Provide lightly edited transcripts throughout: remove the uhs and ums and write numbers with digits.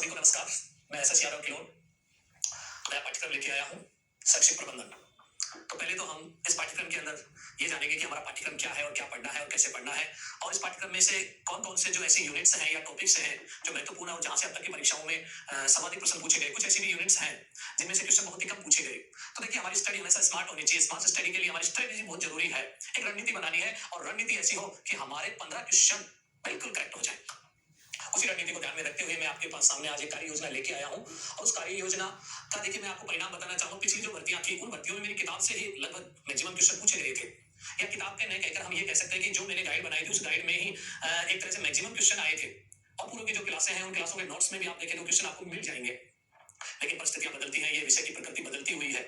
सभी को नमस्कार। मैं एसएस यादव किलोन नया पाठ्यक्रम लेके आया हूँ, शैक्षिक प्रबंधन। तो पहले तो हम इस पाठ्यक्रम के अंदर ये जानेंगे कि हमारा पाठ्यक्रम क्या है और क्या पढ़ना है और कैसे पढ़ना है, और इस पाठ्यक्रम में से कौन-कौन से जो ऐसी यूनिट्स हैं या टॉपिक्स हैं जो महत्वपूर्ण है और जहाँ से अब तक की परीक्षाओं में सर्वाधिक प्रश्न पूछे गए। कुछ ऐसी भी यूनिट्स हैं जिनमें से क्वेश्चन बहुत ही कम पूछे गए। तो देखिए, हमारी स्टडी हमेशा स्मार्ट होनी चाहिए। स्मार्ट स्टडी के लिए हमारी स्ट्रेटेजी बहुत जरूरी है। एक रणनीति बनानी है और रणनीति ऐसी हो कि हमारे 15 क्वेश्चन बिल्कुल करेक्ट हो जाए। उसी रणनीति को ध्यान में रखते हुए मैं आपके पास सामने आज एक कार्य योजना लेके आया हूं, और उस कार्य योजना का देखिए मैं आपको परिणाम बताना चाहूंगा। पिछली जो भर्तियां थी उन भर्तियों में मेरी किताब से ही लगभग मैक्सिमम क्वेश्चन पूछे गए थे, या किताब के नहीं कहकर हम ये कह सकते हैं कि जो मैंने गाइड बनाई थी उस गाइड में ही एक तरह से मैक्सिमम क्वेश्चन आए थे। और पूर्व की जो क्लासें हैं उन क्लासों के नोट्स में भी आप देखें तो क्वेश्चन आपको मिल जाएंगे। लेकिन परिस्थितियां बदलती हैं, ये विषय की प्रकृति बदलती हुई है,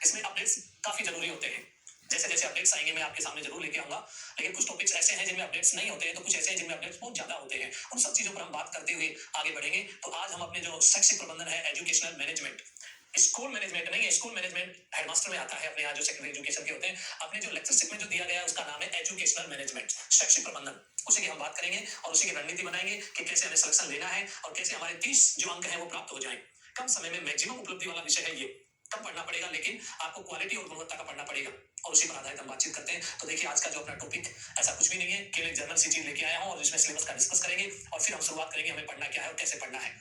इसमें अपडेट्स काफी जरूरी होते हैं। जैसे जैसे अपडेट्स आएंगे मैं आपके सामने जरूर लेके आऊंगा, लेकिन कुछ टॉपिक्स ऐसे हैं जिनमें अपडेट्स नहीं होते हैं, तो कुछ ऐसे हैं जिनमें अपडेट्स बहुत ज्यादा होते हैं। उन सब चीजों पर हम बात करते हुए आगे बढ़ेंगे। तो आज हम अपने जो शैक्षिक प्रबंधन है, एजुकेशनल मैनेजमेंट, स्कूल मैनेजमेंट नहीं है, स्कूल मैनेजमेंट हेडमास्टर में आता है, अपने यहाँ जो सेकेंडरी एजुकेशन के होते हैं। अपने जो लेक्चरशिप में जो दिया गया है उसका नाम है एजुकेशनल मैनेजमेंट, शैक्षिक प्रबंधन। उसी की हम बात करेंगे और उसी की रणनीति बनाएंगे कि कैसे हमें सिलेक्शन लेना है और कैसे हमारे 30 जो अंक है वो प्राप्त हो जाए। कम समय में मैक्सिमम उपलब्धि वाला विषय है ये। कम पढ़ना पड़ेगा लेकिन आपको क्वालिटी और गुणवत्ता का पढ़ना पड़ेगा, और उसी पर आधारित हम बातचीत करते हैं। तो देखिए, आज का जो अपना टॉपिक ऐसा कुछ भी नहीं है, केवल एक जनरल सी चीज लेके आया हूं और इसमें सिलेबस का डिस्कस करेंगे और फिर हम शुरुआत करेंगे हमें पढ़ना क्या है और कैसे पढ़ना है।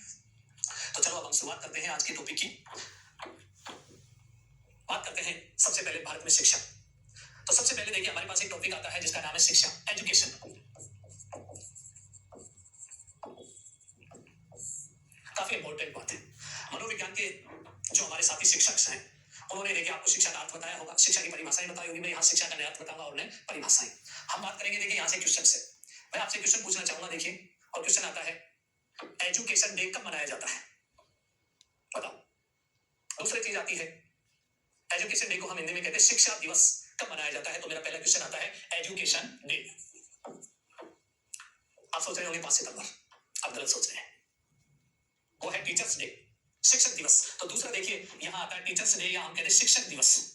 तो चलो अब हम शुरुआत करते हैं आज के टॉपिक की। बात करते हैं सबसे पहले भारत में शिक्षा। तो सबसे पहले देखिए, हमारे पास एक टॉपिक आता है जिसका नाम है शिक्षा, एजुकेशन। काफी इंपॉर्टेंट बात है। मनोविज्ञान के जो हमारे साथी शिक्षक हैं उन्होंने देखिए आपको शिक्षा का अर्थ बताया होगा, शिक्षा की परिभाषाएं बताई होगी। मैं यहाँ शिक्षा का नया अर्थ बताऊंगा और नए परिभाषाएं हम बात करेंगे। देखिए यहाँ से क्वेश्चन से मैं आपसे क्वेश्चन पूछना चाहूंगा। देखिए, और क्वेश्चन आता है, एजुकेशन डे कब मनाया जाता है? बताओ। दूसरी चीज आती है, एजुकेशन डे को हम हिंदी में कहते हैं शिक्षा दिवस, कब मनाया जाता है? तो मेरा पहला क्वेश्चन आता है एजुकेशन डे। आप सोच रहे होंगे 5 सितंबर, आप गलत सोच रहे हैं, वो है टीचर्स डे, शिक्षक दिवस। तो दूसरा देखिए यहां आता है टीचर्स डे, या हम कहते हैं शिक्षक दिवस।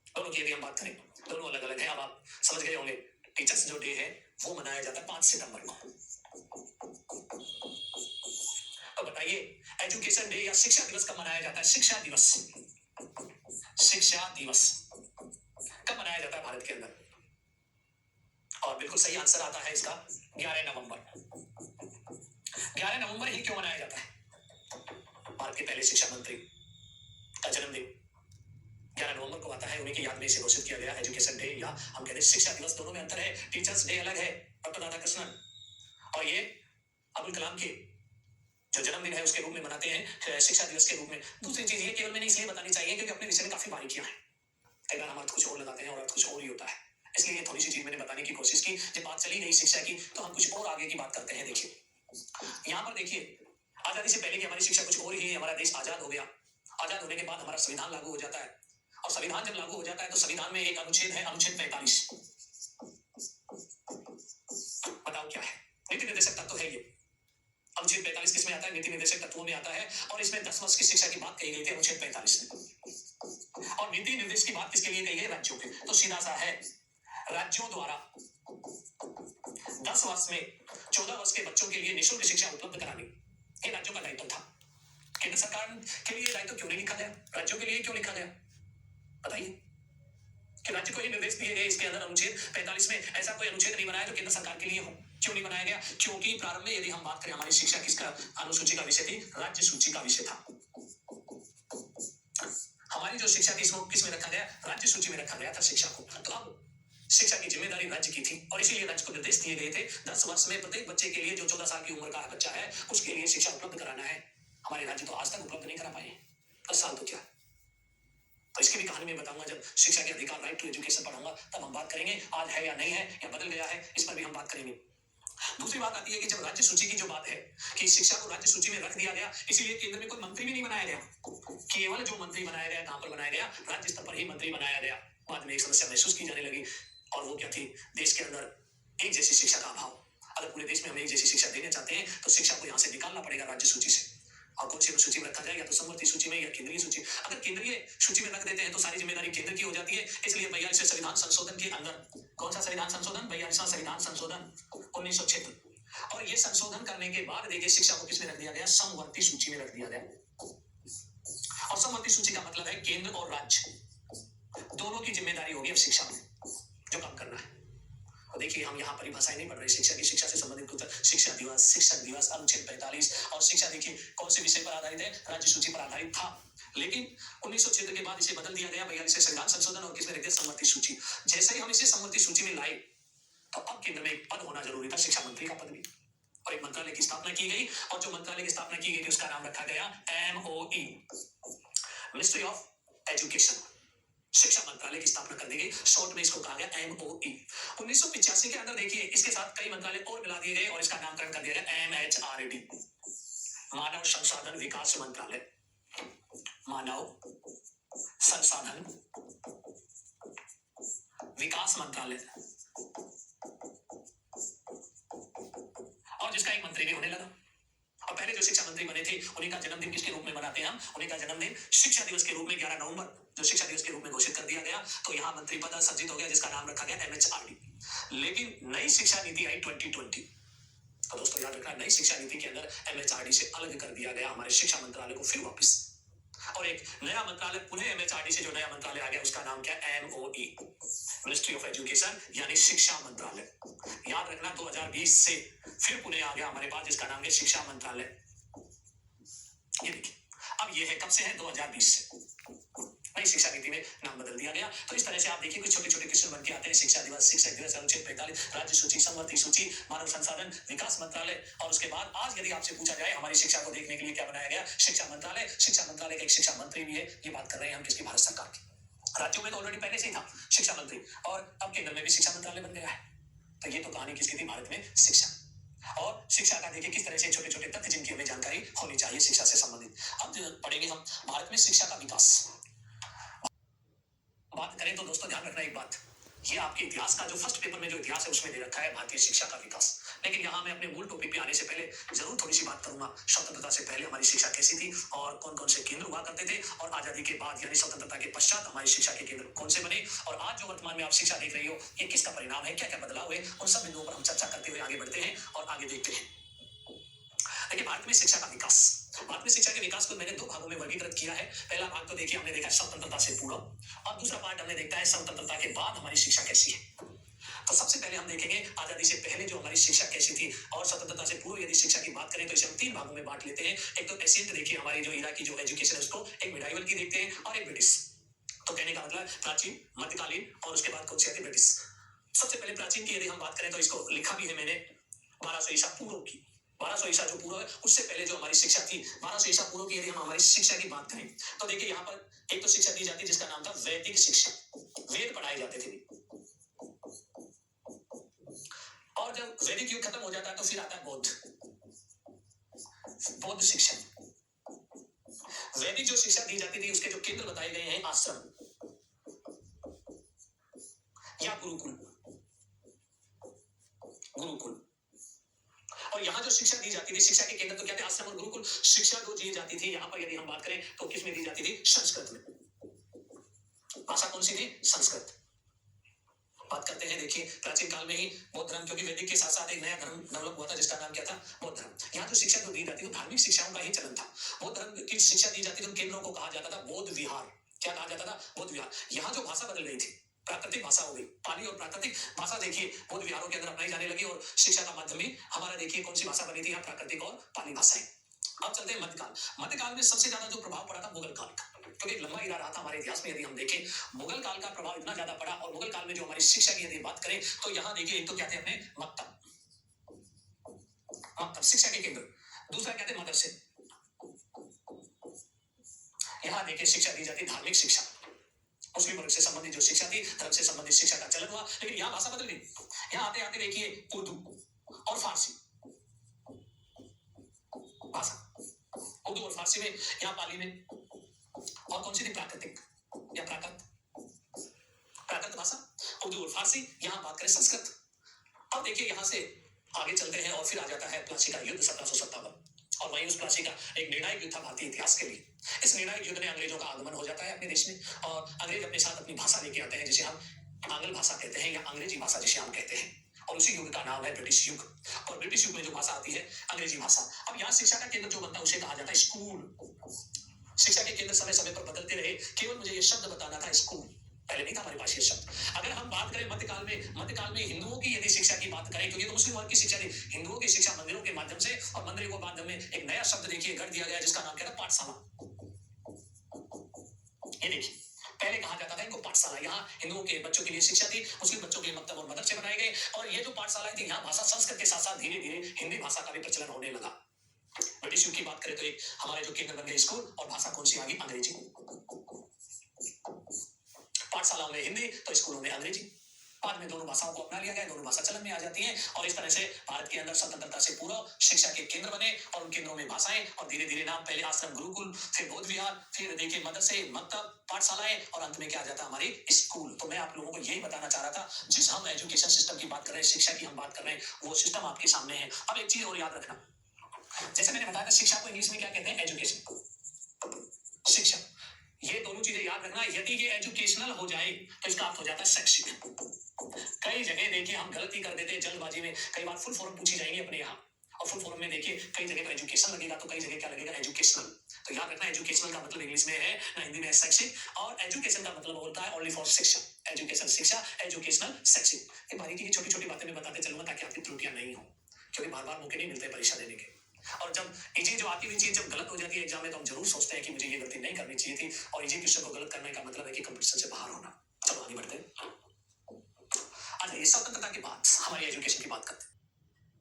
दोनों की यदि हम बात करें, दोनों अलग अलग है। अब आप समझ गए होंगे, टीचर्स जो डे है वो मनाया जाता है 5 सितंबर को। तो बताइए, एजुकेशन डे या शिक्षा दिवस कब मनाया जाता है? शिक्षा दिवस, शिक्षा दिवस कब मनाया जाता है भारत के अंदर? और बिल्कुल सही आंसर आता है इसका 11 नवंबर। 11 नवंबर ही क्यों मनाया जाता है? भारत के पहले शिक्षा मंत्री का जन्मदिन 11 नवंबर को आता है, उन्हीं की याद में इसे घोषित किया गया एजुकेशन डे, या हम कहते हैं शिक्षा दिवस। दोनों में अंतर है, टीचर्स डे अलग है डॉक्टर राधाकृष्णन, और ये अब्दुल कलाम के जो जन्मदिन है उसके रूप में मनाते हैं, शिक्षा दिवस के रूप में। दूसरी चीज ये केवल मैंने इसलिए बतानी चाहिए क्योंकि अपने विषय में काफी बारीकियां हैं। कई बार हम अर्थ कुछ और लगाते हैं और अर्थ कुछ और ही होता है, इसलिए थोड़ी सी चीज मैंने बताने की कोशिश की। जब बात चली गई शिक्षा की तो हम कुछ और आगे की बात करते हैं। देखिए यहाँ पर देखिए, आजादी से पहले की हमारी शिक्षा कुछ और ही है। हमारा देश आजाद हो गया, आजाद होने के बाद हमारा संविधान लागू हो जाता है, और संविधान जब लागू हो जाता है तो संविधान में एक अनुच्छेद है, अनुच्छेद 45। बताओ क्या है? नीति निर्देशक तत्व है ये। अनुच्छेद 45 किसमें आता है? नीति निर्देशक तत्वों में आता है, और इसमें 10 वर्ष की शिक्षा की बात कही गई थी अनुच्छेद 45 में। और नीति निर्देश की बात किसके लिए कही है? राज्यों के। तो सीधा सा है, राज्यों द्वारा 10 वर्ष में 14 वर्ष के बच्चों के लिए निःशुल्क शिक्षा उपलब्ध करानी, ये राज्यों का दायित्व था। केंद्र सरकार के लिए दायित्व क्यों नहीं लिखा गया? राज्यों के लिए क्यों लिखा गया? बताइए कि राज्य को ये निर्देश दिए गए। इसके अंदर अनुच्छेद 45 में ऐसा कोई अनुच्छेद नहीं बनाया जो केंद्र सरकार के लिए हो। क्यों नहीं बनाया गया? क्योंकि प्रारंभ में यदि हम बात करें, हमारी शिक्षा किसका अनुसूची का विषय थी? राज्य सूची का विषय था। हमारी जो शिक्षा थी इसको किसमें रखा गया? राज्य सूची में रखा गया था शिक्षा को। तो अब शिक्षा की जिम्मेदारी राज्य की थी, और इसीलिए राज्य को निर्देश दिए गए थे 10 वर्ष में प्रत्येक बच्चे के लिए, जो 14 साल की उम्र का बच्चा है, उसके लिए शिक्षा उपलब्ध कराना है। हमारे राज्य तो आज तक उपलब्ध नहीं करा पाए, 10 साल तो क्या। तो इसकी भी कहानी में बताऊंगा, जब शिक्षा के अधिकार, राइट टू एजुकेशन पढ़ाऊंगा तब हम बात करेंगे आज है या नहीं है या बदल गया है, इस पर भी हम बात करेंगे। दूसरी बात आती है कि जब राज्य सूची की जो बात है कि शिक्षा को राज्य सूची में रख दिया गया, इसीलिए केंद्र में कोई मंत्री भी नहीं बनाया गया। केवल जो मंत्री बनाया गया, कहां पर बनाया गया? राज्य स्तर पर ही मंत्री बनाया गया। बाद में एक समस्या महसूस की जाने लगी, और वो क्या थी? देश के अंदर एक जैसी शिक्षा का अभाव। अगर पूरे देश में हम एक जैसी शिक्षा देना चाहते हैं तो शिक्षा को यहाँ से निकालना पड़ेगा राज्य सूची से, और कौन सी अनुसूची में रखा जाए, या तो समवर्ती सूची में या केंद्रीय सूची। अगर केंद्रीय सूची में रख देते हैं तो सारी जिम्मेदारी केंद्र की हो जाती है। इसलिए 42वें संविधान संशोधन के अंदर, कौन सा संविधान संशोधन, 42वां संविधान संशोधन 1976, और ये संशोधन करने के बाद देखिए शिक्षा को किसमें रख दिया गया, समवर्ती सूची में रख दिया गया। और समवर्ती सूची का मतलब है केंद्र और राज्य दोनों की जिम्मेदारी होगी अब शिक्षा में जो काम करना है। और देखिए हम यहाँ परिभाषाएं नहीं पढ़ रहे शिक्षा की, शिक्षा से संबंधित कुछ शिक्षा दिवस, शिक्षक दिवस, अनुच्छेद 45, और शिक्षा देखिए कौन से विषय पर आधारित है, राज्य सूची पर आधारित था, लेकिन 1976 के बाद इसे बदल दिया गया 42वें संविधान संशोधन, और किसमें रख दिया, समवर्ती सूची। जैसे ही हम इसे समवर्ती सूची में लाए तो अब केंद्र में एक पद होना जरूरी था, शिक्षा मंत्री का पद भी, और एक मंत्रालय की स्थापना की गई, और जो मंत्रालय की स्थापना की गई थी उसका नाम रखा गया MOE, मिनिस्ट्री ऑफ एजुकेशन, शिक्षा मंत्रालय की स्थापना कर दी गई, शॉर्ट में इसको कहा गया MOE। 1985 के अंदर देखिए इसके साथ कई मंत्रालय और मिला दिए गए और इसका नामकरण कर दिया गया MHRD, मानव संसाधन विकास मंत्रालय, मानव संसाधन विकास मंत्रालय, और जिसका एक मंत्री भी होने लगा। और पहले जो शिक्षा मंत्री बने थे उन्हीं का जन्मदिन किसके रूप में मनाते हैं हम, उन्हीं का जन्मदिन शिक्षा दिवस के रूप में 11 नवंबर जो शिक्षा दिवस के रूप में घोषित कर दिया गया, तो यहाँ मंत्री पद संचित हो गया जिसका नाम रखा गया MHRD। लेकिन नई शिक्षा नीति आई 2020, तो दोस्तों याद रखना नई शिक्षा नीति के अंदर MHRD से अलग कर दिया गया हमारे शिक्षा मंत्रालय को फिर वापस, और एक नया मंत्रालय पुनः MHRD से जो नया मंत्रालय आ गया उसका नाम क्या, MOE, मिनिस्ट्री ऑफ एजुकेशन, यानी शिक्षा मंत्रालय। याद रखना 2020 से फिर पुनः आ गया हमारे पास जिसका नाम है शिक्षा मंत्रालय। ये देखिए अब ये है कब से है, 2020 से नई शिक्षा नीति में नाम बदल दिया गया। तो इस तरह से आप देखिए कुछ छोटे छोटे क्वेश्चन बन के आते हैं, शिक्षा दिवस, शिक्षक दिवस, अनुच्छेद 45, राज्य सूची, समवर्ती सूची, मानव संसाधन विकास मंत्रालय, और उसके बाद आज यदि आपसे पूछा जाए हमारी शिक्षा को देखने के लिए क्या बनाया गया, शिक्षा मंत्रालय। शिक्षा मंत्रालय का एक शिक्षा मंत्री भी है, ये बात कर रहे हैं हम किसकी, भारत सरकार की। राज्यों में तो ऑलरेडी पहले से ही था शिक्षा मंत्री, और अब केंद्र में भी शिक्षा मंत्रालय बन गया है। तो ये तो कहानी किसकी थी, भारत में शिक्षा। और शिक्षा का देखिए किस तरह से छोटे छोटे तथ्य जिनकी हमें जानकारी होनी चाहिए शिक्षा से संबंधित। अब पढ़ेंगे हम भारत में शिक्षा का विकास। बात करें तो दोस्तों ध्यान रखना एक बात, ये आपके इतिहास का जो फर्स्ट पेपर में जो इतिहास है उसमें दे रखा है भारतीय शिक्षा का विकास, लेकिन यहाँ मैं अपने मूल टॉपिक पे आने से पहले जरूर थोड़ी सी बात करूंगा स्वतंत्रता से पहले हमारी शिक्षा कैसी थी और कौन कौन से केंद्र हुआ करते थे, और आजादी के बाद यानी स्वतंत्रता के पश्चात हमारी शिक्षा के केंद्र कौन से बने, और आज जो वर्तमान में आप शिक्षा देख रही हो ये किसका परिणाम है, क्या क्या बदलाव है, उन सब बिंदुओं पर हम चर्चा करते हुए आगे बढ़ते हैं और आगे देखते हैं। देखिए भारत में शिक्षा का विकास, भारत में शिक्षा के विकास को मैंने दो भागों में वर्गीकृत किया है। पहला भाग तो देखिए हमने देखा स्वतंत्रता से पूर्व, और दूसरा पार्ट हमने देखा है स्वतंत्रता के बाद हमारी शिक्षा कैसी है। तो सबसे पहले हम देखेंगे आजादी से पहले जो हमारी शिक्षा कैसी थी, और स्वतंत्रता से पूर्व यदि शिक्षा की बात करें तो इसे हम तीन भागों में बांट लेते हैं। एक तो एशियंट देखिए हमारी जो इरा की जो एजुकेशन है उसको, एक मिडाइवल की देखते हैं, और एक ब्रिटिश। तो कहने का मतलब प्राचीन, मध्यकालीन, और उसके बाद कौन सी आती है, ब्रिटिश। सबसे पहले प्राचीन की यदि हम बात करें तो इसको लिखा भी है मैंने 1200 ईसा पूर्व की, 1200 ईसा जो पूर्व है उससे पहले जो हमारी शिक्षा थी 1200 ईसा पूर्व की यदि हम हमारी शिक्षा की बात करें तो देखिए यहाँ पर एक तो शिक्षा दी जाती है जिसका नाम था वैदिक शिक्षा, वेद पढ़ाए जाते थे, और जब वैदिक युग खत्म हो जाता है तो फिर आता है बौद्ध शिक्षा। वैदिक जो शिक्षा दी जाती थी उसके जो केंद्र बताए गए हैं आश्रम या गुरुकुल, और यहाँ जो शिक्षा दी जाती थी, शिक्षा के केंद्र तो क्या थे, आश्रम और गुरुकुल। शिक्षा जो दी जाती थी यहाँ पर यदि हम बात करें तो किसमें दी जाती थी, संस्कृत में। भाषा कौन सी थी, संस्कृत। बात करते हैं देखिए प्राचीन काल में ही बौद्ध धर्म, क्योंकि वैदिक के साथ साथ एक नया धर्म डेवलप हुआ था जिसका नाम क्या था, बौद्ध धर्म। यहाँ जो शिक्षा जो दी जाती थी धार्मिक शिक्षाओं का ही चलन था। बौद्ध धर्म की शिक्षा दी जाती थी, उन केंद्रों को कहा जाता था बौद्ध विहार। क्या कहा जाता था, बौद्ध विहार। यहाँ जो भाषा बदल गई थी, प्राकृतिक भाषा हो गई, पाली और प्राकृतिक भाषा देखिए बौद्ध विहारों के अंदर अपनाई जाने लगी, और शिक्षा का माध्यम भी हमारा देखिए कौन सी भाषा बनी थी, यहाँ प्राकृतिक और पाली भाषाएं। अब चलते हैं मध्यकाल। मध्यकाल में सबसे ज्यादा जो प्रभाव पड़ा था मुगल काल का, क्योंकि एक लंबा इरा रहा था हमारे इतिहास में। यदि हम देखें मुगल काल का प्रभाव इतना ज्यादा पड़ा, और मुगल काल में जो हमारी शिक्षा की यदि बात करें तो यहाँ देखिए एक तो क्या थे अपने मकतब शिक्षा के केंद्र, दूसरा क्या थे मदरसे। यहाँ देखिए शिक्षा दी जाती धार्मिक शिक्षा, मुस्लिम वर्ग से संबंधित जो शिक्षा थी, धर्म से संबंधित शिक्षा का चलन हुआ, लेकिन यहाँ भाषा बदल गई। यहाँ आते आते देखिए उर्दू और फारसी भाषा, उर्दू और फारसी में, यहाँ पाली में, और कौन सी थी, प्राकृतिक या प्राकृत भाषा, उर्दू और फारसी। यहाँ बात करें संस्कृत। अब देखिए यहाँ से आगे चलते हैं और फिर आ जाता है प्लासी का युद्ध 1757। और वहीं उस प्लासी का एक निर्णायक युद्ध था भारतीय इतिहास के लिए। इस निर्णायक युद्ध में अंग्रेजों का आगमन हो जाता है अपने देश में, और अंग्रेज अपने साथ अपनी भाषा लेके आते हैं, जिसे हम आंग्ल भाषा कहते हैं या अंग्रेजी भाषा जिसे हम कहते हैं, और उसी युग का नाम है ब्रिटिश युग। और ब्रिटिश युग में जो भाषा आती है अंग्रेजी भाषा। अब यहाँ शिक्षा का केंद्र जो बनता है उसे कहा जाता है स्कूल। शिक्षा के केंद्र समय समय पर बदलते रहे, केवल मुझे ये शब्द बताना था स्कूल, पहले नहीं था हमारे पास ये शब्द। अगर हम बात करें मध्यकाल में हिंदुओं की यदि शिक्षा की बात करें, क्योंकि तो मुस्लिम वर्ग की शिक्षा नहीं, हिंदुओं की शिक्षा मंदिरों के माध्यम से, और मंदिरों के माध्यम में एक नया शब्द देखिए गढ़ दिया गया जिसका नाम क्या था, पाठशाला। ये देखिए, पहले कहा जाता था इनको पाठशाला। यहाँ हिंदुओं के बच्चों के लिए शिक्षा थी, मुस्लिम बच्चों के मकतब और मदरसे बनाए गए, और ये जो पाठशालाएं थी यहाँ भाषा संस्कृत के साथ साथ धीरे धीरे हिंदी भाषा का भी प्रचलन होने लगा। ब्रिटिश युग की बात करें तो एक हमारे जो केंद्र बन गए स्कूल, और भाषा कौन सी आ गई, अंग्रेजी। पाठशालाओं में हिंदी तो स्कूलों में अंग्रेजी। बाद में दोनों भाषाओं को अपना लिया गया, दोनों भाषा चलन में आ जाती हैं, और इस तरह से भारत के अंदर स्वतंत्रता से पूर्व शिक्षा के केंद्र बने, और उन केंद्रों में भाषाएं, और धीरे धीरे नाम, पहले आश्रम गुरुकुल, फिर बौद्ध विहार, फिर देखिए मदरसे, मकतब, पाठशालाएं, और अंत में क्या आ जाता है, हमारी स्कूल। तो मैं आप लोगों को यही बताना चाह रहा था, जिस हम एजुकेशन सिस्टम की बात कर रहे हैं, शिक्षा की हम बात कर रहे हैं, वो सिस्टम आपके सामने है। अब एक चीज और याद रखना, जैसे मैंने बताया था शिक्षा को इंग्लिश में क्या कहते हैं, एजुकेशन, शिक्षा। ये दोनों चीजें याद रखना, यदि ये एजुकेशनल हो जाए तो इसका अर्थ हो जाता है शैक्षिक। कई जगह देखिए हम गलती कर देते हैं जल्दबाजी में, कई बार फुल फॉर्म पूछी जाएंगे अपने यहाँ, और फुल फॉर्म में देखिए कई जगह तो एजुकेशन लगेगा, तो कई जगह क्या लगेगा, एजुकेशनल। तो याद रखना, एजुकेशनल का मतलब इंग्लिश में है ना, हिंदी में है शैक्षिक, और एजुकेशन का मतलब होता है ओनली फॉर शिक्षा, एजुकेशन शिक्षा, एजुकेशनल शैक्षिक। ये बारीकी की छोटी छोटी बातें मैं बताते चलूंगा ताकि आपकी त्रुटियां नहीं हो, क्योंकि बार बार मौके नहीं मिलते परीक्षा देने के। और जब इजी जो आती हुई चीज जब गलत हो जाती है एग्जाम में, तो हम जरूर सोचते हैं कि मुझे ये गलती नहीं करनी चाहिए थी, और इजी क्वेश्चन को गलत करने का मतलब है कि कंपटीशन से बाहर होना। चलो आगे बढ़ते हैं। अच्छा, ये स्वतंत्रता के बाद हमारी एजुकेशन की बात करते हैं,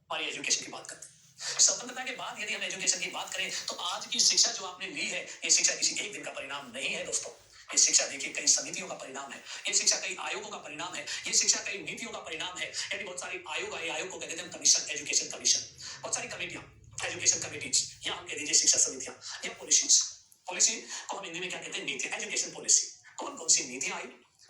हमारी एजुकेशन की बात करते हैं। स्वतंत्रता के बाद यदि हम एजुकेशन की बात करें, तो आज की शिक्षा जो आपने ली है, ये शिक्षा किसी एक दिन का परिणाम नहीं है दोस्तों। ये शिक्षा देखिए कई समितियों का परिणाम है, ये शिक्षा कई आयोगों का परिणाम है, ये शिक्षा कई नीतियों का परिणाम है। यानी बहुत सारे आयोग आए, आयोग को कहते हैं कमीशन, एजुकेशन कमीशन, बहुत सारी कमेटियां, एजुकेशन कमिटीज, या हम कह दीजिए शिक्षा समितियां या पॉलिसीज। पॉलिसी को हम हिंदी में क्या कहते हैं, नीति, एजुकेशन पॉलिसी। कौन कौन सी नीतियां आई,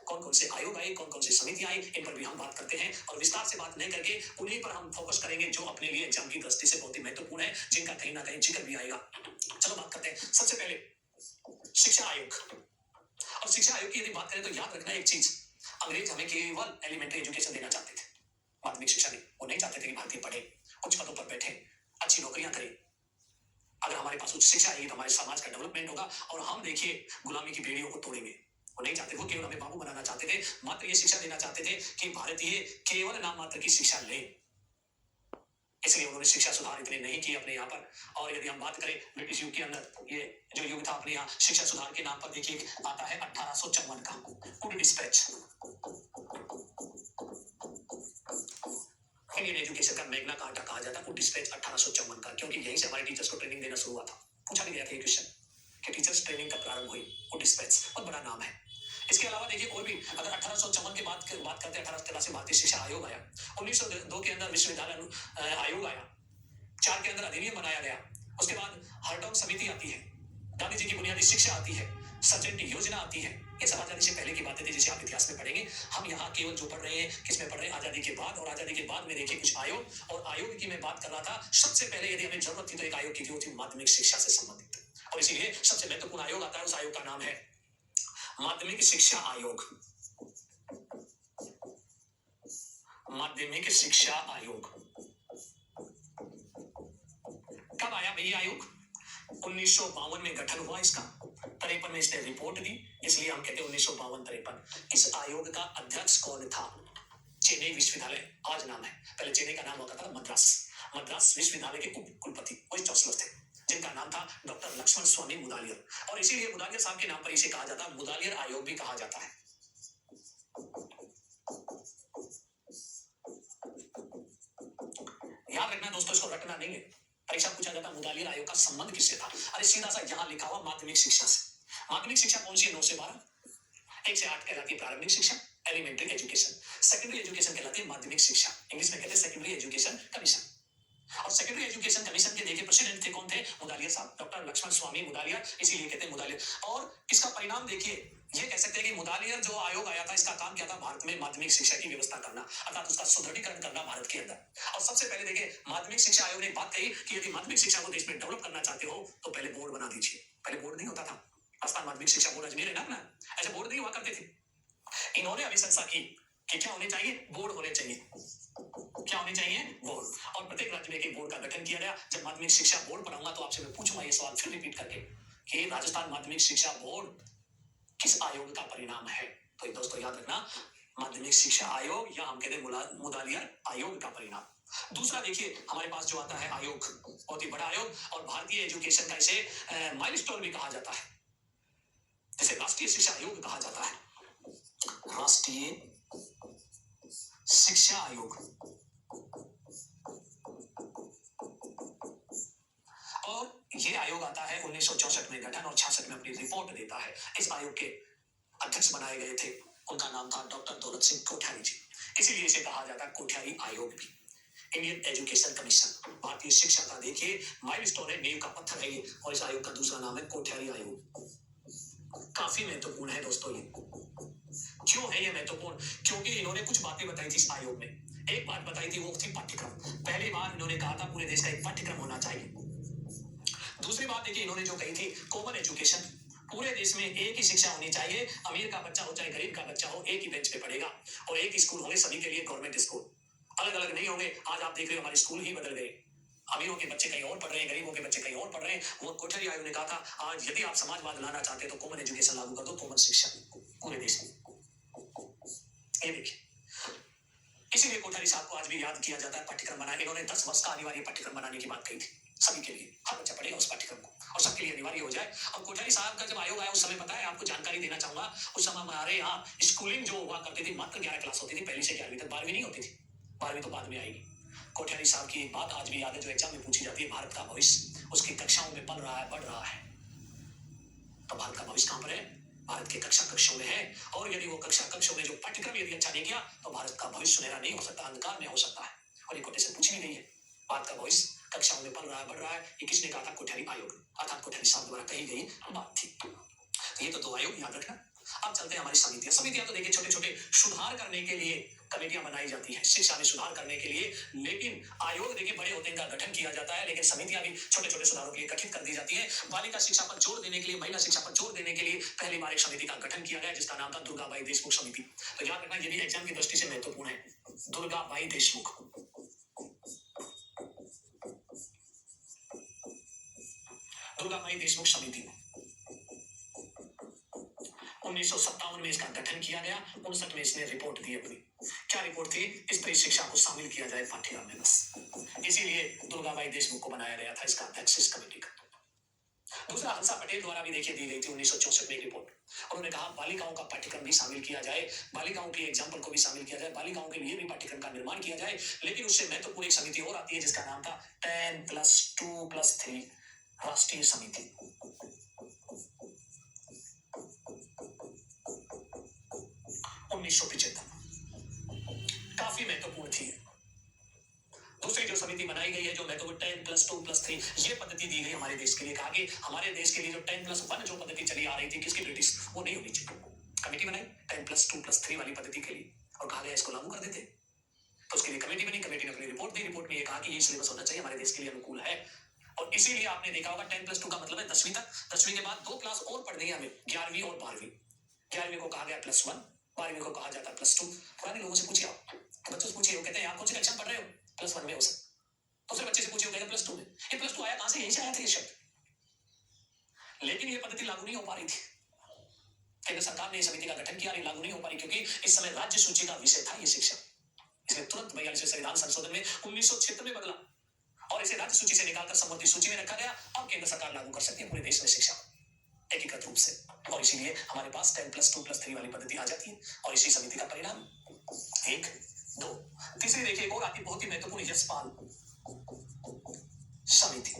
कौन कौन से आयोग आए, कौन कौन सी समितियां आई, इन पर भी हम बात करते हैं, और विस्तार से बात नहीं करके उन्हीं पर हम फोकस करेंगे जो अपने लिए एग्जाम की दृष्टि से बहुत ही महत्वपूर्ण है, जिनका कहीं ना कहीं जिक्र भी आएगा। चलो बात करते हैं। सबसे पहले शिक्षा आयोग, और शिक्षा आयोग की यदि बात करें तो याद रखना एक चीज, अंग्रेज हमें केवल एलिमेंट्री एजुकेशन देना चाहते थे, माध्यमिक शिक्षा नहीं। वो नहीं चाहते थे कि भारतीय पढ़े, उच्च पदों पर बैठे, अच्छी नौकरियां करें। अगर हमारे पास उच्च शिक्षा आएगी तो हमारे समाज का डेवलपमेंट होगा, और हम देखिए गुलामी की बेड़ियों को तोड़ेंगे। वो नहीं चाहते, वो केवल हमें बाबू बनाना चाहते थे, मात्र ये शिक्षा देना चाहते थे कि भारतीय केवल नाम मात्र की शिक्षा ले। इसलिए उन्होंने शिक्षा सुधार इतने नहीं किए अपने यहाँ पर। और यदि हम बात करें ब्रिटिश युग के अंदर, ये जो युग था अपने यहाँ शिक्षा सुधार के नाम पर देखिए आता है 1854 का वुड डिस्पैच, इंडियन एजुकेशन का मैग्ना कार्टा कहा जाता है वुड डिस्पैच 1854 का, क्योंकि यहीं से हमारे टीचर्स को ट्रेनिंग देना शुरू हुआ था। पूछा भी गया था ये क्वेश्चन कि टीचर्स ट्रेनिंग कब प्रारंभ हुई, वुड डिस्पैच, बहुत बड़ा नाम है। इसके अलावा देखिए और भी, अगर 1854 की बात करते हैं, 1883 भारतीय शिक्षा आयोग आया, 1902 के अंदर विश्वविद्यालय आयोग आया, 4 के अंदर अधिनियम बनाया गया, उसके बाद हरडॉग समिति आती है, गांधी जी की बुनियादी शिक्षा आती है, सर्जेंटी योजना आती है। ये सब आजादी से पहले की बातें थी जिसे आप इतिहास में पढ़ेंगे। हम यहाँ केवल जो पढ़ रहे हैं किस में पढ़ रहे हैं, आजादी के बाद। और आजादी के बाद में देखिए कुछ आयोग, और आयोग की मैं बात कर रहा था, सबसे पहले यदि हमें जरूरत थी तो एक आयोग की थी, वो थी माध्यमिक शिक्षा से संबंधित, और इसीलिए सबसे महत्वपूर्ण आयोग आता है, उस आयोग का नाम है माध्यमिक शिक्षा आयोग। माध्यमिक शिक्षा आयोग कब आया भाई आयोग, 1952 में गठन हुआ इसका, 53 में इसने रिपोर्ट दी, इसलिए हम कहते हैं 1952-53। इस आयोग का अध्यक्ष कौन था, चेन्नई विश्वविद्यालय आज नाम है, पहले चेन्नई का नाम होता था मद्रास विश्वविद्यालय के उप कुलपति वाइस चांसलर थे, जिनका नाम था डॉक्टर लक्ष्मण स्वामी मुदालियर, और इसीलिए मुदालियर साहब के नाम पर इसे कहा जाता है, मुदालियर आयोग भी कहा जाता है। याद रखना दोस्तों, इसको रटना नहीं है, परीक्षा पूछा जाता मुदालियर आयोग का संबंध किससे था। अरे सीधा सा यहाँ लिखा हुआ माध्यमिक शिक्षा से। माध्यमिक शिक्षा कौन सी है, 9 से 12, 1 से 8 कहलाती है प्रारंभिक शिक्षा, एलिमेंट्री एजुकेशन। सेकेंडरी एजुकेशन कहलाती है माध्यमिक शिक्षा, इंग्लिश में कहते हैं सेकेंडरी एजुकेशन कमीशन। और सेकेंडरी एजुकेशन कमीशन के देखिए प्रेसिडेंट थे कौन थे? मुदालिया साहब, डॉक्टर लक्ष्मण स्वामी मुदालिया, इसीलिए कहते हैं मुदालिया। और इसका परिणाम देखिए, ये कह सकते हैं कि मुदालिया जो आयोग आया था, इसका काम क्या था? भारत में माध्यमिक शिक्षा की व्यवस्था करना, अर्थात उसका सुदृढ़ीकरण करना भारत के अंदर। और सबसे पहले देखिए, माध्यमिक शिक्षा आयोग ने एक बात कही कि यदि माध्यमिक शिक्षा को देश में डेवलप करना चाहते हो तो पहले बोर्ड बना दीजिए। पहले बोर्ड नहीं होता था, राजस्थान माध्यमिक शिक्षा बोर्ड अजमेर है ना अपना, ऐसे बोर्ड नहीं हुआ करते थे। इन्होंने अभिशंसा की कि क्या होने चाहिए? बोर्ड होने चाहिए। क्या होने चाहिए? बोर्ड। और प्रत्येक राज्य में एक बोर्ड का गठन किया गया। जब माध्यमिक शिक्षा बोर्ड पढ़ाऊंगा तो आपसे मैं पूछूंगा ये सवाल फिर रिपीट करके कि राजस्थान माध्यमिक शिक्षा बोर्ड किस आयोग का परिणाम है? तो दोस्तों याद रखना, माध्यमिक शिक्षा आयोग या हम कहते हैं मुदालिया आयोग का परिणाम। दूसरा देखिए, हमारे पास जो आता है आयोग, बहुत ही बड़ा आयोग, और भारतीय एजुकेशन का इसे माइलस्टोन भी कहा जाता है, जिसे राष्ट्रीय शिक्षा आयोग कहा जाता है। राष्ट्रीय शिक्षा आयोग। और ये आयोग आता है 1964 में गठन और 66 में अपनी रिपोर्ट देता है। इस आयोग के अध्यक्ष बनाए गए थे, उनका नाम था डॉक्टर दौलत सिंह कोठारी जी, इसीलिए इसे कहा जाता है कोठारी आयोग भी। इंडियन एजुकेशन कमीशन, भारतीय शिक्षा का देखिए माइलस्टोन है, नींव का पत्थर है ये, और इस आयोग का दूसरा नाम है कोठारी आयोग। काफी महत्वपूर्ण है दोस्तों ये। क्यों है ये महत्वपूर्ण? क्योंकि इन्होंने कुछ बातें बताई थी इस आयोग में। एक बात बताई थी, वो थी पाठ्यक्रम। पहली बार इन्होंने कहा था पूरे देश का एक पाठ्यक्रम होना चाहिए। दूसरी बात देखिए, इन्होंने जो कही थी कॉमन एजुकेशन, पूरे देश में एक ही शिक्षा होनी चाहिए, अमीर का बच्चा हो चाहे गरीब का बच्चा हो, एक ही बेंच पे पढ़ेगा, और एक ही स्कूल होंगे सभी के लिए, गवर्नमेंट स्कूल, अलग अलग नहीं होंगे। आज आप देख रहे हो हमारे स्कूल ही बदल गए, अमीरों के बच्चे कहीं और पढ़ रहे हैं, गरीबों के बच्चे कहीं और पढ़ रहे हैं। वो कोठारी आयोग ने कहा था आज यदि आप समाजवाद लाना चाहते हैं तो कॉमन एजुकेशन लागू कर दो, कॉमन शिक्षा पूरे देश में। ये देखिए, इसीलिए कोठारी साहब को आज भी याद किया जाता है, पाठ्यक्रम बनाया। इन्होंने 10 वर्ष का अनिवार्य पाठ्यक्रम बनाने की बात कही थी, सभी के लिए, हर बच्चा पढ़ेगा उस पाठ्यक्रम को और सबके लिए अनिवार्य हो जाए। और कोठारी साहब का जब आयोग आया उस समय पता है, आपको जानकारी देना चाहूंगा, उस समय हमारे यहाँ स्कूलिंग जो हुआ करती थी मात्र 11 क्लास होती थी, पहली से 11वीं तक, 12वीं नहीं होती थी, 12वीं तो बाद में आएगी। कोठारी साहब की एक बात आज भी याद है जो एग्जाम में पूछी जाती है, भारत का भविष्य उसकी कक्षाओं में पल रहा है, बढ़ रहा है। तो भारत का भविष्य कहां पर है? भारत के कक्षों में है। और यदि वो कक्षों में जो पाठ्यक्रम यदि अच्छा नहीं किया तो भारत का भविष्य सुनहरा नहीं हो सकता, अंधकार में हो सकता है। और ये कोटेशन पूछी भी गई है, भारत का भविष्य कक्षाओं में पल रहा है, बढ़ रहा है। ये किसने कहा था? कोठारी आयोग, अर्थात कोठारी साहब द्वारा कही गई बात थी। ये तो 2 आयोग याद रखना। अब चलते हैं हमारी समितियां तो देखिए छोटे छोटे सुधार करने के लिए कमेटियां बनाई जाती हैं, शिक्षा में सुधार करने के लिए। लेकिन आयोग देखिए बड़े होते हैं, इनका गठन किया जाता है, लेकिन समितियां भी छोटे छोटे सुधारों के लिए गठित कर दी जाती है। बालिका शिक्षा पर जोर देने के लिए, महिला शिक्षा पर जोर देने के लिए पहली बार एक समिति का गठन किया गया जिसका नाम था दुर्गाबाई देशमुख समिति। तो याद रखना ये भी एग्जाम की दृष्टि से महत्वपूर्ण है, दुर्गाबाई देशमुख। दुर्गाबाई देशमुख समिति 1957 में इसका गठन किया गया, 59 में इसने रिपोर्ट दी अपनी। क्या रिपोर्ट थी? स्त्री शिक्षा को शामिल किया जाए पाठ्यक्रम में, बस इसीलिए दुर्गाबाई देशमुख को बनाया गया था इसका अध्यक्ष इस कमेटी का। दूसरा, हंसा पटेल द्वारा भी देखिए दी गई थी 1964 में एक रिपोर्ट। उन्होंने कहा बालिकाओं का पाठ्यक्रम भी शामिल किया जाए, बालिकाओं के एग्जाम्पल को भी शामिल किया जाए, बालिकाओं के लिए भी पाठ्यक्रम का निर्माण किया जाए। लेकिन उससे महत्वपूर्ण एक समिति और आती है जिसका नाम था 10+2+3 राष्ट्रीय समिति। 1975 काफी महत्वपूर्ण थी। दूसरी जो समिति बनाई गई है जो महत्वपूर्ण 10+2+3 ये पद्धति दी गई हमारे देश के लिए। कहा कि हमारे देश के लिए जो 10+1 जो पद्धति चली आ रही थी किसकी, ब्रिटिश, वो नहीं होनी चाहिए। कमेटी बनाई 10+2+3 वाली पद्धति के लिए और कहा गया इसको लागू कर देते। तो उसके लिए कमेटी बनी, कमेटी ने अपनी रिपोर्ट दी, रिपोर्ट में ये कहा कि ये सिलेबस होना चाहिए, हमारे देश के लिए अनुकूल है। और इसीलिए आपने देखा होगा 10+2 का मतलब है 10वीं तक, 10वीं के बाद 2 क्लास और पढ़नी है हमें, 11वीं और 12वीं। 11वीं को कहा गया +1, 12वीं को कहा जाता +2। पुराने लोगों से पूछिए, आप बच्चों से पूछिए, वो कहते हैं आप कौन सी कक्षा में पढ़ रहे हो? +1 में हो सर। दूसरे बच्चे से पूछिए, वो कहेगा +2 में। ये +2 आया कहां से? यहीं से आया था ये शब्द। लेकिन ये पद्धति लागू नहीं हो पा रही थी, केंद्र सरकार ने समिति का गठन किया, लागू नहीं हो पा रही क्योंकि इस समय राज्य सूची का विषय था ये शिक्षा। इसलिए तुरंत 42वें संविधान संशोधन में 1976 में बदला और इसे राज्य सूची से निकालकर समवर्ती सूची में रखा गया। अब केंद्र सरकार लागू कर सकती है पूरे देश में शिक्षा एकीकृत रूप से, और इसीलिए हमारे पास 10+2+3 वाली पद्धति आ जाती है। और इसी समिति का परिणाम 1, 2, तीसरी देखिए एक और आती बहुत ही महत्वपूर्ण, यशपाल समिति।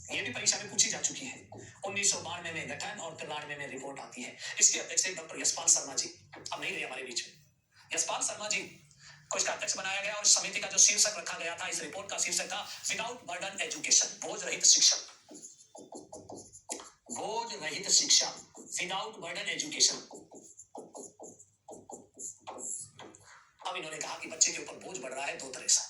ये भी परीक्षा में पूछी जा चुकी है। 1992 में गठन और 93 में रिपोर्ट आती है। इसके अध्यक्ष डॉक्टर यशपाल शर्मा जी, अब नहीं रहे हमारे बीच में। यशपाल शर्मा जी को इसका अध्यक्ष बनाया गया और इस समिति का जो शीर्षक रखा गया था, इस रिपोर्ट का शीर्षक था विदाउट बर्डन एजुकेशन, बोझ रहित शिक्षा। बोझ रहित शिक्षा, विदाउट बर्डन एजुकेशन। अब इन्होंने कहा कि बच्चे के ऊपर बोझ बढ़ रहा है दो तरह से।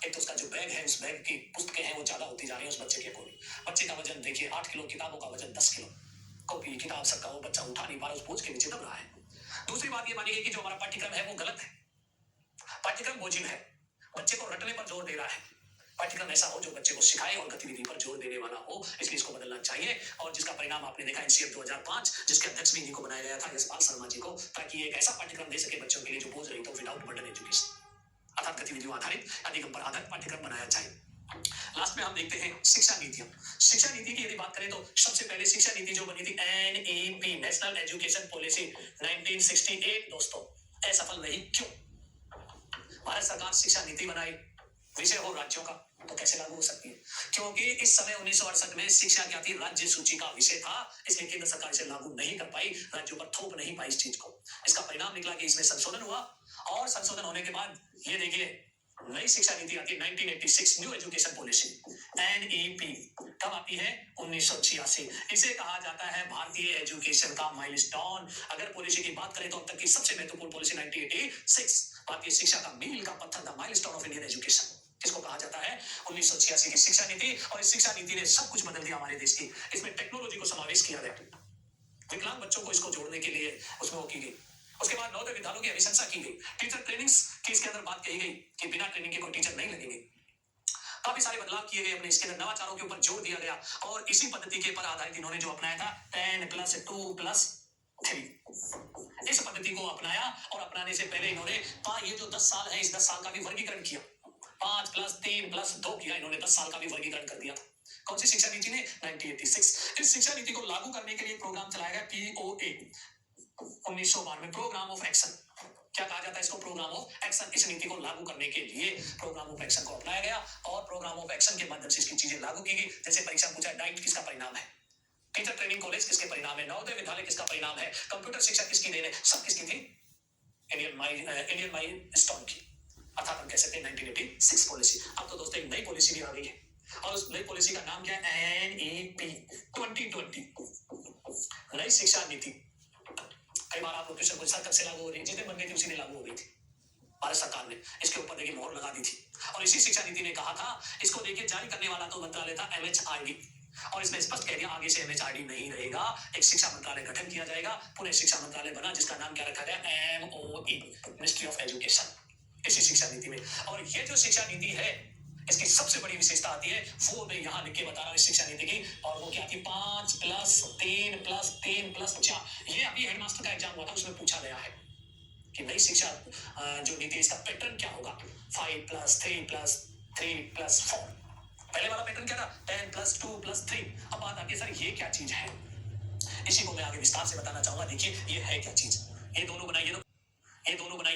एक तो उसका जो बैग है, उस बैग की पुस्तकें हैं वो ज्यादा होती जा रही है उस बच्चे के अकॉर्डिंग। बच्चे का वजन देखिए 8 किलो, किताबों का वजन 10 किलो, कॉपी किताब सबका वो बच्चा उठा नहीं पा रहा, उस बोझ के नीचे दब रहा है। दूसरी बात ये मानी गई कि जो हमारा पाठ्यक्रम है वो गलत है, पाठ्यक्रम बोझिल है, बच्चे को रटने पर जोर दे रहा है। पाठ्यक्रम ऐसा हो जो बच्चे को सिखाए और गतिविधि पर जोर देने वाला हो, इसलिए इसको बदलना चाहिए। और जिसका परिणाम आपने देखा एनसीएफ 2005, जिसके अध्यक्ष भी इन्हीं को बनाया गया था, यशपाल शर्मा जी को, ताकि एक ऐसा पाठ्यक्रम दे सके बच्चों के लिए जो बोझ रहित हो, विदाउट बर्डन एजुकेशन, अर्थात गतिविधियों आधारित या निगम पर आधारित पाठ्यक्रम बनाया जाए। लास्ट में हम देखते हैं शिक्षा नीतियां। शिक्षा नीति की यदि बात करें तो सबसे पहले शिक्षा नीति जो बनी थी एनईपी, नेशनल एजुकेशन पॉलिसी 1968, दोस्तों असफल रही। क्यों? भारत सरकार शिक्षा नीति बनाई, विषय हो राज्यों का, तो कैसे लागू हो सकती है? क्योंकि इस समय 1968 में शिक्षा क्या थी, राज्य सूची का विषय था, इसलिए केंद्र सरकार इसे लागू नहीं कर पाई, राज्यों पर थोप नहीं पाई इस चीज को। इसका परिणाम निकला कि इसमें संशोधन हुआ, और संशोधन होने के बाद ये देखिए नई शिक्षा नीति आती है 1986, न्यू एजुकेशन पॉलिसी, एनईपी। कब आती है? 1986। इसे कहा जाता है भारतीय एजुकेशन का माइलस्टोन। अगर पॉलिसी की बात करें तो अब तक की सबसे महत्वपूर्ण पॉलिसी 1986, भारतीय शिक्षा का मील का पत्थर था, माइलस्टोन ऑफ इंडियन एजुकेशन। किसको कहा जाता है? 1986 की शिक्षा नीति। और इस शिक्षा नीति ने सब कुछ बदल दिया हमारे देश की। इसमें टेक्नोलॉजी को समावेश किया गया, विकलांग बच्चों को इसको जोड़ने के लिए उसमें वो की गई। उसके बाद नवोदय विद्यालयों की अनुशंसा की गई, टीचर ट्रेनिंग्स की इसके अंदर बात कही गई कि बिना ट्रेनिंग के कोई टीचर नहीं लगेंगे। काफी सारे बदलाव किए गए अपने इसके अंदर, नवाचारों के ऊपर जोर दिया गया, और इसी पद्धति के पर आधारित इन्होंने जो अपनाया था 10+2+3, इस पद्धति को अपनाया। और अपनाने से पहले इन्होंने ये जो 10 साल है, इस 10 साल का भी वर्गीकरण किया, 5+3+2 किया इन्होंने, 10 साल का भी वर्गीकरण कर दिया था। कौन सी शिक्षा नीति ने? 1986। इस शिक्षा नीति को लागू करने के लिए प्रोग्राम चलाया गया, POA 1992, प्रोग्राम ऑफ एक्शन। क्या कहा जाता है इसको? Programme of action. इस नीति को लागू करने के लिए प्रोग्राम ऑफ एक्शन को अपनाया गया, और प्रोग्राम ऑफ एक्शन के माध्यम से इसकी चीजें लागू की गई। जैसे परीक्षा पूछा, डाइट किसका परिणाम है, टीचर ट्रेनिंग कॉलेज किसके परिणाम है, नवोदय विद्यालय किसका परिणाम है, कंप्यूटर शिक्षा किसकी देन है, सब किसकी थी? इंडियन माइलस्टोन की, अर्थात हम कह सकते हैं 1986 पॉलिसी। अब तो दोस्तों एक नई पॉलिसी भी आ गई है, और उस नई पॉलिसी का नाम क्या है? NEP 2020, नई शिक्षा नीति। कई बार आप लोग क्वेश्चन पूछा कब से लागू हो रही है, जिस दिन बन गई थी उसी दिन लागू हो गई थी। भारत सरकार ने इसके ऊपर देखिए मोहर लगा दी थी, और इसी शिक्षा नीति ने कहा था, इसको देखिए जारी करने वाला तो मंत्रालय था MHRD, और इसने स्पष्ट कह दिया आगे से MHRD नहीं रहेगा, एक शिक्षा मंत्रालय गठन किया जाएगा, पुनः शिक्षा मंत्रालय बना, जिसका नाम क्या रखा गया? MOE, मिनिस्ट्री ऑफ एजुकेशन, इसी शिक्षा नीति में। और ये जो शिक्षा नीति है, इसकी सबसे बड़ी विशेषता आती है, वो मैं यहाँ लिख के बता रहा हूँ इस शिक्षा नीति की, और वो क्या थी? 5+3+3+4। ये अभी हेडमास्टर का एग्जाम हुआ था, उसमें पूछा गया है कि नई शिक्षा जो नीति, इसका पैटर्न क्या होगा? 5+3+3+4। पहले वाला पैटर्न क्या था? 10+2+3। अब बात आती है सर ये क्या चीज है, इसी को मैं आगे विस्तार से बताना चाहूंगा। देखिए ये है क्या चीज, ये दोनों बनाइए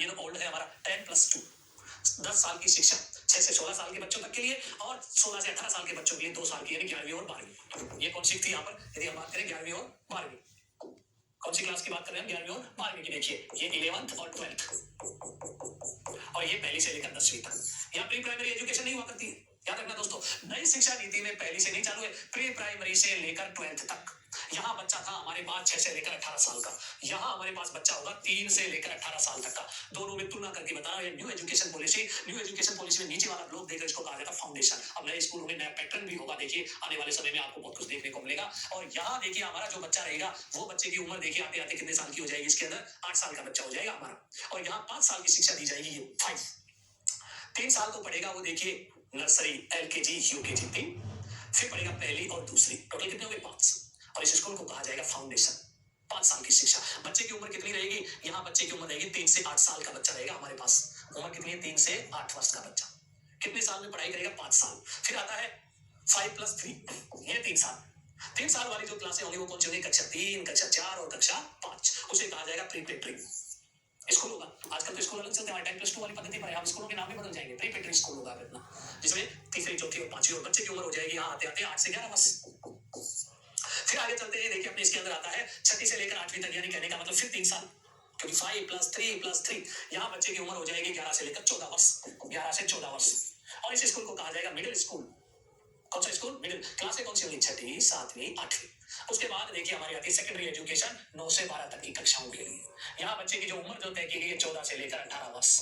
तो ओल्ड है हमारा 10+2, 10 साल की शिक्षा 6 से 16 साल के बच्चों तक के लिए, और 16 से 18 साल के बच्चों के लिए 2 साल की, यानी 11वीं और 12वीं। ये कौन सी थी यहाँ पर? यदि हम बात करें 11वीं और 12वीं, कौन सी क्लास की बात कर रहे हैं? 11वीं और 12वीं की। देखिए ये 11th और 12th, और ये पहली से लेकर 10वीं तक। यहाँ प्री प्राइमरी एजुकेशन नहीं हुआ करती है, याद रखना दोस्तों। नई शिक्षा नीति में पहली से नहीं चालू है, प्री प्राइमरी से लेकर 12th तक। यहाँ बच्चा था हमारे पास 6 से लेकर 18 साल का, यहाँ हमारे पास बच्चा होगा 3 से लेकर 18 साल तक का। दोनों में तुलना करके बता रहा हूँ। New education policy, new education policy में नीचे वाला ब्लॉक देकर इसको कहा जाता है फाउंडेशन। अब नए स्कूल में नया पैटर्न भी होगा, देखिए आने वाले समय में आपको बहुत कुछ देखने को मिलेगा। और यहाँ देखिए हमारा जो बच्चा रहेगा, वो बच्चे की उम्र देखिए आते आते कितने साल की हो जाएगी, इसके अंदर 8 साल का बच्चा हो जाएगा हमारा, और यहाँ 5 साल की शिक्षा दी जाएगी, ये 5। 3 साल को पढ़ेगा वो देखिए नर्सरी, LKG, UKG 3, फिर पढ़ेगा पहली और दूसरी, टोटल कितने हो गए? 5। और इस स्कूल को कहा जाएगा फाउंडेशन। 5 साल की शिक्षा। बच्चे की उम्र कितनी रहेगी? यहाँ बच्चे की उम्र रहेगी 3 से 8 साल का बच्चा रहेगा हमारे पास। उम्र कितनी है? 3 से 8 वर्ष का बच्चा। कितने साल में पढ़ाई करेगा? 5 साल। फिर आता है 5+3, ये 3 साल। 3 साल वाली जो क्लासें होंगी वो कौन सी होंगी? कक्षा 3, कक्षा 4 और कक्षा 5। उसे कहा जाएगा प्रीपेटरी स्कूल होगा। आजकल तो स्कूल अलग चलते हैं, 10+2 वाली पद्धति पर है, स्कूलों के नाम भी बदल जाएंगे, प्रीपेटरी स्कूल होगा अपना, जिसमें तीसरी, चौथी और पांचवी, और बच्चे की उम्र हो जाएगी यहाँ आते आते 8 से 11 वर्ष। फिर आगे चलते हैं, देखिए अपने इसके अंदर आता है 6ठी से लेकर 8वीं तक, यानी कहने का मतलब फिर 3 साल, क्योंकि 5+3+3 यहाँ बच्चे की उम्र हो जाएगी 11 से लेकर 14 वर्ष, 11 से 14 वर्ष। और इस स्कूल को कहा जाएगा मिडिल स्कूल। कौन सा स्कूल? मिडिल। क्लासें कौन सी होंगी? 6वीं, 7वीं, 8वीं। उसके बाद देखिए हमारी आती है सेकेंडरी एजुकेशन, 9 से 12 तक की कक्षाओं के लिए। यहाँ बच्चे की जो उम्र जो तय की गई है 14 से लेकर 18 वर्ष,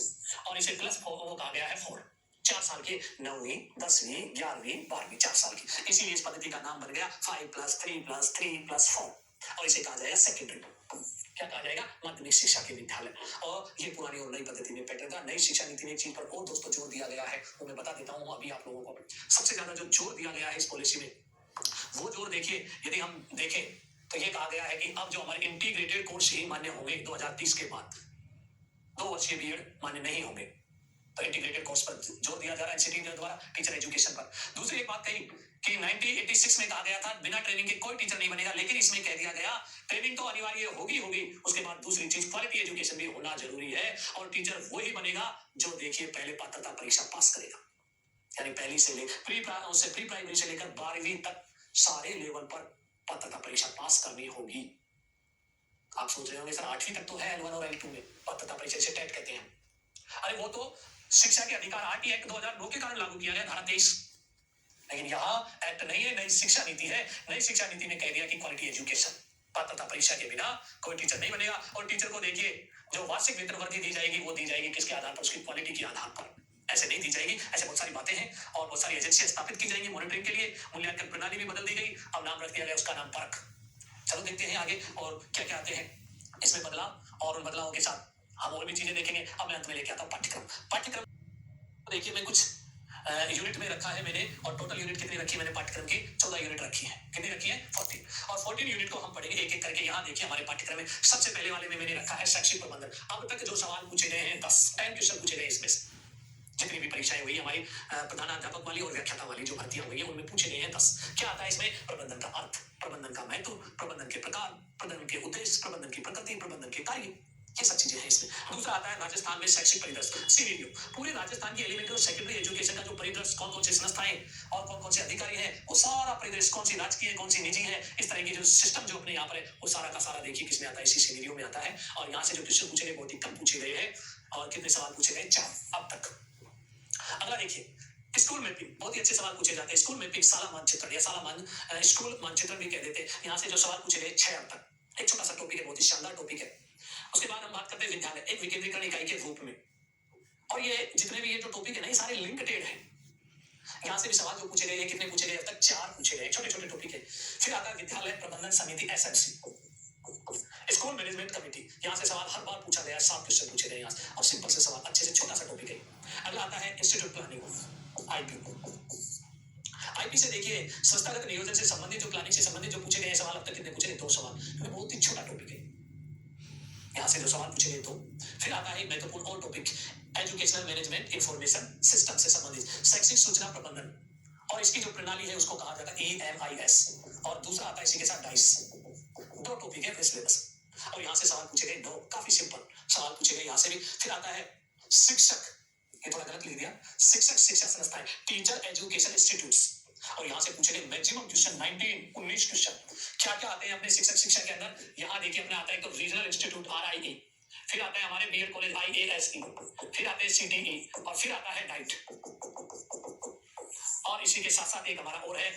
और इसे प्लस वो कहा गया है 4, 4 साल की, 9वीं, 10वीं, 11वीं, 12वीं, 4 साल की। इसीलिए इस पद्धति का नाम बन गया 5+3+3+4, और इसे कहा जाएगा सेकेंडरी। क्या कहा जाएगा? माध्यमिक शिक्षा के विद्यालय। और ये पुरानी और नई पद्धति में पैटर्न था। नई शिक्षा नीति में एक चीज पर और दोस्तों जोर दिया गया है, वो मैं बता देता हूँ अभी आप लोगों को। सबसे ज्यादा जो जोर दिया गया है इस पॉलिसी में, वो जोर देखिए, यदि हम देखें तो ये कहा गया है कि अब जो हमारे इंटीग्रेटेड कोर्स ही मान्य होंगे 2030 के बाद, 2 वर्षीय बीएड मान्य नहीं होंगे, तो इंटीग्रेटेड कोर्स पर जोर दिया जा रहा है एनसीटी द्वारा टीचर एजुकेशन पर। दूसरी एक बात कही कि 1986 में कहा गया था बिना ट्रेनिंग के कोई टीचर नहीं बनेगा, लेकिन इसमें कह दिया गया ट्रेनिंग तो अनिवार्य होगी होगी, उसके बाद दूसरी चीज क्वालिटी एजुकेशन भी होना जरूरी है, और टीचर वही बनेगा जो देखिए पहले पात्रता परीक्षा पास करेगा, यानी पहली से प्री प्राइमरी से लेकर 12वीं तक सारे लेवल पर पात्रता परीक्षा पास करनी होगी। आप सोच रहे होंगे सर 8वीं तक तो है L1 और L2 में पात्रता परीक्षा, से टेट कहते हैं। अरे वो तो शिक्षा के अधिकार आर्ट एक्ट 2009 के कारण लागू किया गया, धारा 23। लेकिन यहाँ एक्ट नहीं है, नई शिक्षा नीति है। नई शिक्षा नीति ने कह दिया कि क्वालिटी एजुकेशन, पात्रता परीक्षा के बिना कोई टीचर नहीं बनेगा। और टीचर को देखिए जो वार्षिक वेतन वृद्धि दी जाएगी वो दी जाएगी किसके आधार पर? उसकी क्वालिटी के आधार पर, ऐसे नहीं दी जाएगी। ऐसे बहुत सारी बातें हैं और बहुत सारी एजेंसियां स्थापित की जाएंगी मॉनिटरिंग के लिए। मूल्यांकन प्रणाली भी बदल दी गई, अब नाम रख दिया गया उसका नाम परख। चलो देखते हैं आगे और क्या क्या आते हैं इसमें बदलाव, और उन बदलावों के साथ हम और भी चीजें देखेंगे। अब मैं अंत में लेके आता हूँ पाठ्यक्रम। देखिए मैं कुछ यूनिट में रखा है मैंने, और टोटल यूनिट कितनी रखी है मैंने? पाठ्यक्रम की 14 यूनिट रखी है। कितनी रखी है? 14। और 14 यूनिट को हम पढ़ेंगे एक एक करके। यहाँ देखिए हमारे पाठ्यक्रम में सबसे पहले वाले में मैंने रखा है शैक्षिक प्रबंधन। अब तक जो सवाल पूछे गए हैं 10 क्वेश्चन पूछे गए इसमें से, जितनी भी परीक्षाएं हुई हमारी प्रधानाध्यापक वाली और व्याख्याता वाली जो भर्तियां हुई है उनमें पूछे गए हैं 10। क्या आता है इसमें? प्रबंधन का अर्थ, प्रबंधन का महत्व, प्रबंधन के प्रकार, प्रबंधन के उद्देश्य, प्रबंधन की प्रकृति, प्रबंधन के कार्य, ये सब चीजें हैं इसमें। दूसरा आता है राजस्थान में शैक्षिक परिदृश्य, सीवीडीओ। पूरे राजस्थान की एलिमेंट्री और सेकेंडरी एजुकेशन का जो परिदृश्य, कौन कौन से संस्थाएं और कौन कौन से अधिकारी हैं, वो सारा परिदृश्य, कौन सी राजकीय है कौन सी निजी है, इस तरह की जो सिस्टम जो अपने यहाँ पर है वो सारा का सारा देखिए किसमें आता है? इसी सीवीडीओ में आता है। और यहाँ से जो क्वेश्चन पूछे गए बहुत ही कम पूछे गए हैं, और कितने सवाल पूछे गए? 4 अब तक। अगला देखिए स्कूल मैपिंग, बहुत ही अच्छे सवाल पूछे जाते हैं। स्कूल मैपिंग, शाला मानचित्रण या स्कूल मानचित्रण भी कह देते हैं। यहाँ से जो सवाल पूछे गए 6 अब तक। एक छोटा सा टॉपिक है, बहुत ही शानदार टॉपिक है। उसके बाद हम बात करते हैं विद्यालय एक विकेंद्रीकरण इकाई के रूप में। और ये जितने भी ये जो टॉपिक है ना, ये सारे लिंक्डेड है। यहाँ से भी सवाल जो पूछे गए, कितने पूछे गए अब तक? 4 पूछे गए, छोटे छोटे टॉपिक है। फिर आता है विद्यालय प्रबंधन समिति एसएमसी, स्कूल मैनेजमेंट कमेटी। यहाँ से सवाल हर बार पूछा गया, 7 क्वेश्चन पूछे गए यहाँ से, और सिंपल से सवाल, अच्छे से छोटा सा टॉपिक है। अगला आता है इंस्टीट्यूट प्लानिंग, आईपी। आईपी से देखिए संस्थागत नियोजन से संबंधित जो प्लानिंग से संबंधित जो पूछे गए सवाल अब तक कितने पूछे गए? 2 सवाल, क्योंकि बहुत ही छोटा टॉपिक है। यहाँ से जो सवाल पूछे गए 2। फिर आता है महत्वपूर्ण और topic educational management information system से संबंधित शैक्षिक सूचना प्रबंधन, और इसकी जो प्रणाली है उसको कहा जाता है EMIS। और दूसरा आता है इसी के साथ डाइस। 2 टॉपिक है सिलेबस, और यहाँ से सवाल पूछे गए 2, काफी सिंपल सवाल पूछे गए यहाँ से भी। फिर आता है शिक्षक, ये थोड़ा गलत लिख दिया, शिक्षक शिक्षा संस्थाएं, टीचर एजुकेशन इंस्टीट्यूट्स, और यहाँ से पूछे गए मैक्सिमम क्वेश्चन 19 क्वेश्चन। क्या क्या आते हैं अपने शिक्षक शिक्षा के अंदर? यहाँ देखिए अपने आता है तो रीजनल इंस्टीट्यूट RIE, फिर आता है हमारे बीएड कॉलेज IASE, फिर आते हैं CTE, और फिर आता है डाइट। और इसी के साथ साथ एक हमारा और है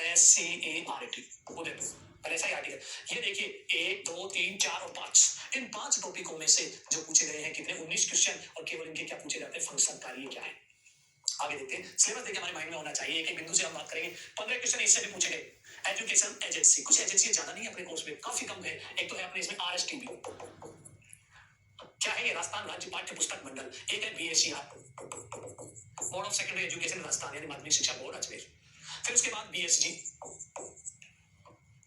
RSCART उदयपुर, पहले ऐसा ही आर्टिकल। ये देखिए 1 2 3 4 और 5, इन 5 टॉपिकों में से जो पूछे गए हैं कितने? 19 क्वेश्चन, और केवल इनके क्या पूछे जाते हैं? फंक्शन, कार्य क्या है। आगे देखते हैं सिलेबस, देखिए हमारे माइंड में होना चाहिए। एक एक बिंदु से हम बात करेंगे। 15 क्वेश्चन इससे भी पूछे गए। एजुकेशन एजेंसी, कुछ एजेंसी ज्यादा नहीं है अपने कोर्स में, काफी कम है। एक तो है अपने इसमें RSTB, क्या है ये? राजस्थान राज्य पाठ्य पुस्तक मंडल। एक है BSER, board of secondary education Rajasthan, यानी माध्यमिक शिक्षा बोर्ड अजमेर। फिर उसके बाद BSG,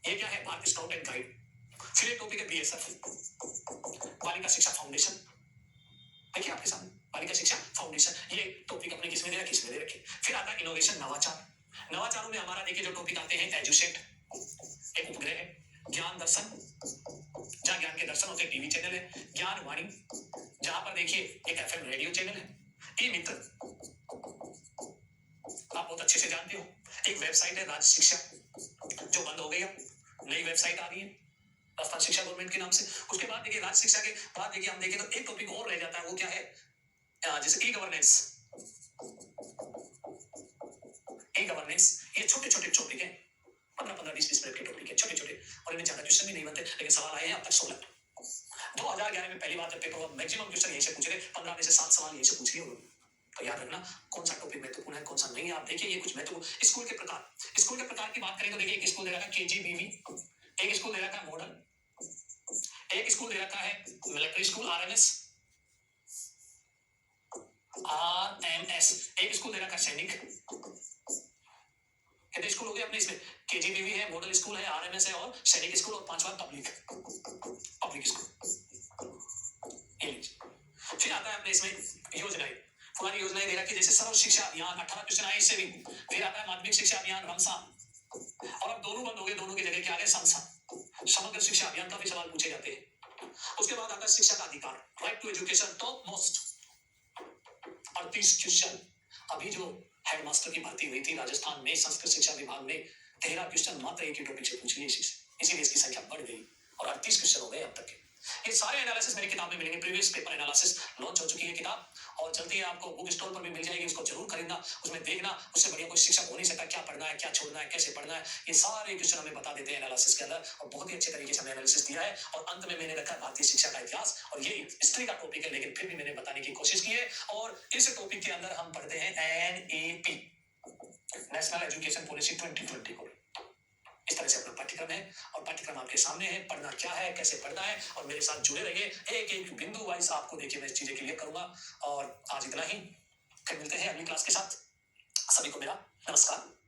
ये क्या है? Bharat scout and guide. फिर एक टॉपिक है BSF, बालिका शिक्षा फाउंडेशन। देखिए आपके सामने बालिका शिक्षा फाउंडेशन, ये टॉपिक अपने किसमें दे रखे? किसमें दे रखे। फिर आता है इनोवेशन, नवाचार। नवाचारों में हमारा देखिए जो टॉपिक आते हैं एजुसेट, एक उपग्रह है, ज्ञान दर्शन, जहाँ ज्ञान के दर्शन होते, टीवी चैनल है, ज्ञान वाणी, जहां पर देखिए एक FM रेडियो चैनल है, मित्र, आप बहुत अच्छे से जानते हो। एक वेबसाइट है राज्य शिक्षा, जो बंद हो गई, अब नई वेबसाइट आ रही है, राजस्थान शिक्षा गवर्नमेंट के नाम से। उसके बाद देखिए राज्य शिक्षा के बाद देखिए हम देखें तो एक टॉपिक और रह जाता है, वो क्या है, जैसे ई गवर्नेंस। ई गवर्नेंस ये छोटे छोटे टॉपिक है, 15-15, 20-20 मिनट के टॉपिक है, छोटे छोटे, और इनमें ज्यादा क्वेश्चन भी नहीं बनते, लेकिन सवाल आए हैं अब तक 16। 2011 में पहली बार जब पेपर हुआ, मैक्सिमम क्वेश्चन यहीं से पूछे थे, 15 में से 7 सवाल यहीं से पूछ लिए उन्होंने। तो याद रखना कौन सा टॉपिक महत्वपूर्ण है, कौन सा नहीं है। आप देखिए ये कुछ महत्वपूर्ण स्कूल के प्रकार, स्कूल के प्रकार की बात करें तो देखिए एक स्कूल दे रखा है केजीबीवी, एक स्कूल दे रखा है मॉडल, एक स्कूल दे रखा है मिलिट्री स्कूल आरएमएस, एक स्कूल दे रखा है सैनिक। कितने स्कूल हो गए अपने इसमें, केजीबीवी है, मॉडल स्कूल है, आरएमएस है और सैनिक स्कूल, और 5वां पब्लिक स्कूल। फिर आता है अपने इसमें योजनाएं, पुरानी योजनाएं दे रखी, जैसे सर्व शिक्षा अभियान, 18 क्वेश्चन आए इससे भी। फिर आता है माध्यमिक शिक्षा अभियान रमसा, और अब दोनों बंद हो गए, दोनों की जगह क्या आ गए संसा। समग्र शिक्षा अभियान का भी सवाल पूछे जाते हैं। उसके बाद आता है शिक्षा का अधिकार, right to education, top most 38 question. अभी जो हेडमास्टर की भर्ती हुई थी राजस्थान में संस्कृत शिक्षा विभाग में, 13 क्वेश्चन मात्र एक ही टॉपिक से पूछ लिए, इसीलिए इसकी संख्या बढ़ गई और 38 क्वेश्चन हो गए अब तक के। ये सारे एनालिसिस मेरी किताब में मिलेंगे, प्रीवियस पेपर एनालिसिस लॉन्च हो चुकी है किताब, और जल्दी आपको बुक स्टोर पर भी मिल जाएगी, उसको जरूर खरीदना, उसमें देखना, उससे बढ़िया कोई शिक्षक हो नहीं सकता। क्या पढ़ना है, क्या छोड़ना है, कैसे पढ़ना है, ये सारे क्वेश्चन हमें बता देते हैं एनालिसिस के अंदर, और बहुत ही अच्छे तरीके से हमने एनालिसिस दिया है। और अंत में मैंने रखा है भारतीय शिक्षा का इतिहास, और ये हिस्ट्री का टॉपिक है, लेकिन फिर भी मैंने बताने की कोशिश की है। और इस टॉपिक के अंदर हम पढ़ते हैं एनईपी, नेशनल एजुकेशन पॉलिसी 2020 को। इस तरह से अपना पाठ्यक्रम है, और पाठ्यक्रम आपके सामने है, पढ़ना क्या है, कैसे पढ़ना है, और मेरे साथ जुड़े रहिए, एक एक बिंदु वाइज आपको देखिए मैं इस चीजें क्लियर करूंगा। और आज इतना ही, फिर मिलते हैं अगली क्लास के साथ। सभी को मेरा नमस्कार।